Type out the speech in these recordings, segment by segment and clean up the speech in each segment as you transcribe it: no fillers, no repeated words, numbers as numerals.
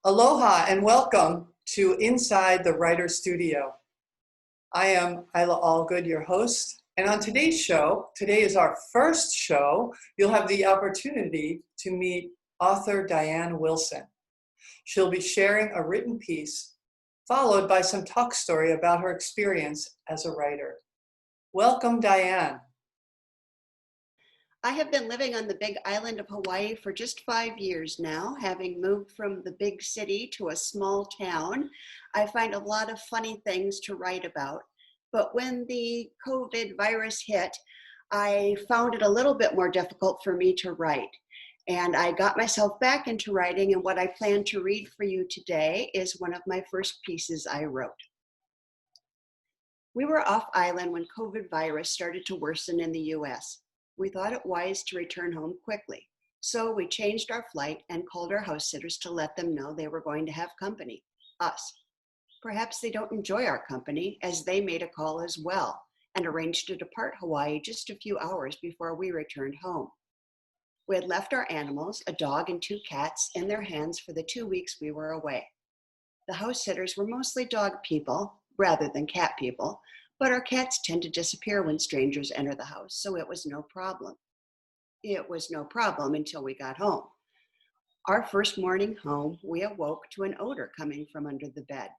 Aloha and welcome to Inside the Writer Studio. I am Isla Allgood, your host, and on today's show, today is our first show, you'll have the opportunity to meet author Diann Wilson. She'll be sharing a written piece, followed by some talk story about her experience as a writer. Welcome, Diann. I have been living on the big island of Hawaii for just 5 years now, having moved from the big city to a small town. I find a lot of funny things to write about. But when the COVID virus hit, I found it a little bit more difficult for me to write. And I got myself back into writing, and what I plan to read for you today is one of my first pieces I wrote. We were off island when COVID virus started to worsen in the US. We thought it wise to return home quickly. So we changed our flight and called our house sitters to let them know they were going to have company, us. Perhaps they don't enjoy our company, as they made a call as well and arranged to depart Hawaii just a few hours before we returned home. We had left our animals, a dog and 2 cats, in their hands for the 2 weeks we were away. The house sitters were mostly dog people rather than cat people, but our cats tend to disappear when strangers enter the house, so it was no problem. It was no problem until we got home. Our first morning home, we awoke to an odor coming from under the bed.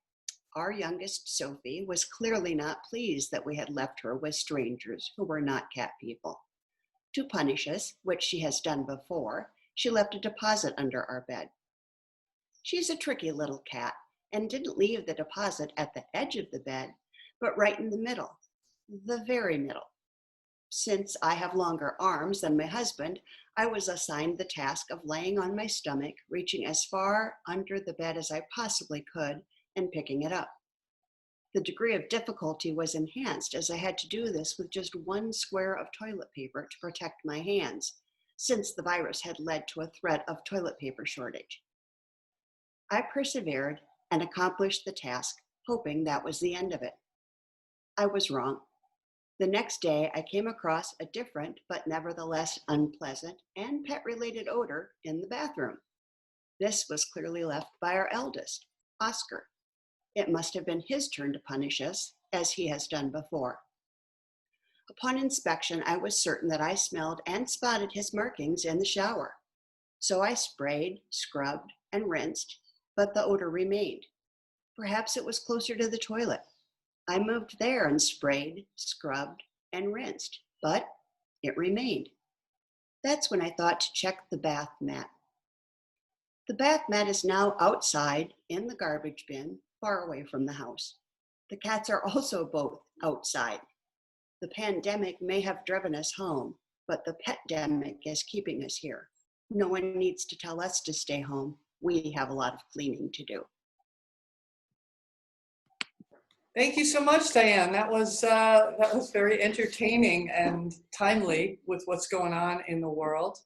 Our youngest, Sophie, was clearly not pleased that we had left her with strangers who were not cat people. To punish us, which she has done before, she left a deposit under our bed. She's a tricky little cat and didn't leave the deposit at the edge of the bed, but right in the middle, the very middle. Since I have longer arms than my husband, I was assigned the task of laying on my stomach, reaching as far under the bed as I possibly could, and picking it up. The degree of difficulty was enhanced as I had to do this with just 1 square of toilet paper to protect my hands, since the virus had led to a threat of toilet paper shortage. I persevered and accomplished the task, hoping that was the end of it. I was wrong. The next day, I came across a different, but nevertheless unpleasant and pet-related odor in the bathroom. This was clearly left by our eldest, Oscar. It must have been his turn to punish us, as he has done before. Upon inspection, I was certain that I smelled and spotted his markings in the shower. So I sprayed, scrubbed, and rinsed, but the odor remained. Perhaps it was closer to the toilet. I moved there and sprayed, scrubbed, and rinsed, but it remained. That's when I thought to check the bath mat. The bath mat is now outside in the garbage bin, far away from the house. The cats are also both outside. The pandemic may have driven us home, but the petdemic is keeping us here. No one needs to tell us to stay home. We have a lot of cleaning to do. Thank you so much, Diann. That was very entertaining and timely with what's going on in the world.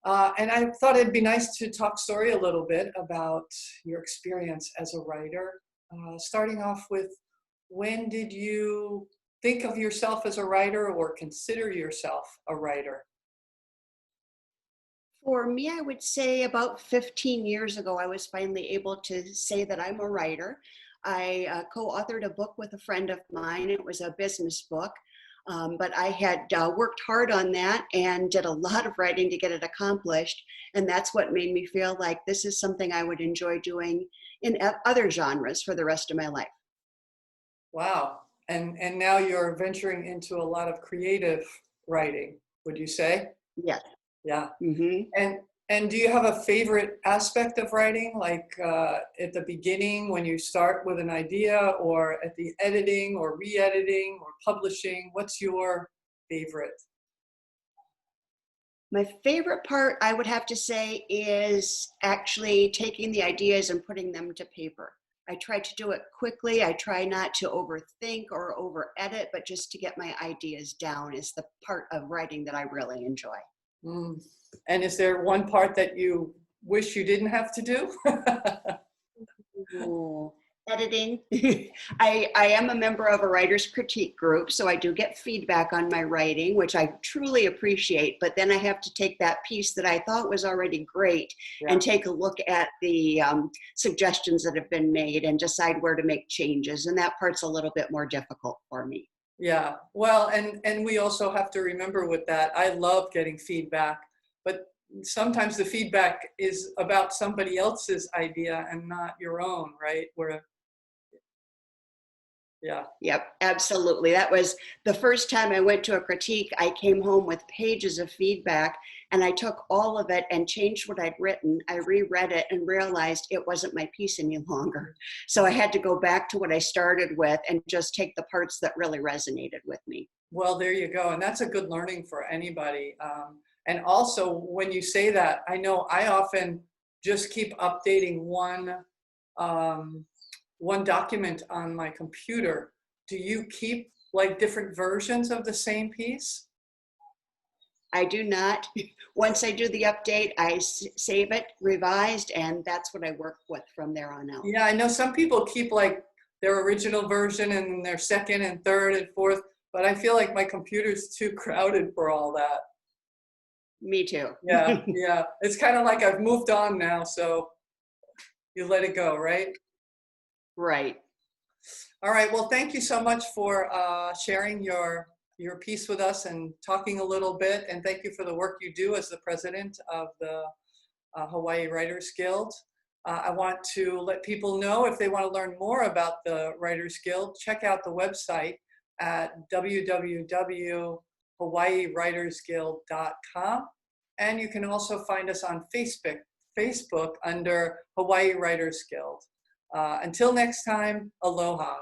And I thought it'd be nice to talk story a little bit about your experience as a writer. Starting off with, when did you think of yourself as a writer or consider yourself a writer? For me, I would say about 15 years ago, I was finally able to say that I'm a writer. I co-authored a book with a friend of mine. It was a business book, but I had worked hard on that and did a lot of writing to get it accomplished. And that's what made me feel like this is something I would enjoy doing in other genres for the rest of my life. Wow. And now you're venturing into a lot of creative writing, would you say? Yes. Yeah. Mm-hmm. And do you have a favorite aspect of writing, like at the beginning when you start with an idea, or at the editing or re-editing or publishing? What's your favorite? My favorite part, I would have to say, is actually taking the ideas and putting them to paper. I try to do it quickly. I try not to overthink or over-edit, but just to get my ideas down is the part of writing that I really enjoy. Mm. And is there one part that you wish you didn't have to do? Ooh, editing. I am a member of a writer's critique group, so I do get feedback on my writing, which I truly appreciate. But then I have to take that piece that I thought was already great and take a look at the suggestions that have been made and decide where to make changes. And that part's a little bit more difficult for me. Yeah, well, and we also have to remember with that, I love getting feedback, but sometimes the feedback is about somebody else's idea and not your own, right? Yeah. Yep, absolutely. That was the first time I went to a critique. I came home with pages of feedback and I took all of it and changed what I'd written. I reread it and realized it wasn't my piece any longer. So I had to go back to what I started with and just take the parts that really resonated with me. Well, there you go. And that's a good learning for anybody. And also when you say that, I know I often just keep updating one document on my computer. Do you keep like different versions of the same piece? I do not. Once I do the update, I save it, revised, and that's what I work with from there on out. Yeah, I know some people keep like their original version and their second and third and fourth, but I feel like my computer's too crowded for all that. Me too. Yeah, yeah. It's kind of like I've moved on now, so you let it go, right? Right. All right. Well, thank you so much for sharing your piece with us and talking a little bit. And thank you for the work you do as the president of the Hawaii Writers Guild. I want to let people know if they want to learn more about the Writers Guild, check out the website at www.hawaiiwritersguild.com. And you can also find us on Facebook under Hawaii Writers Guild. Until next time, aloha.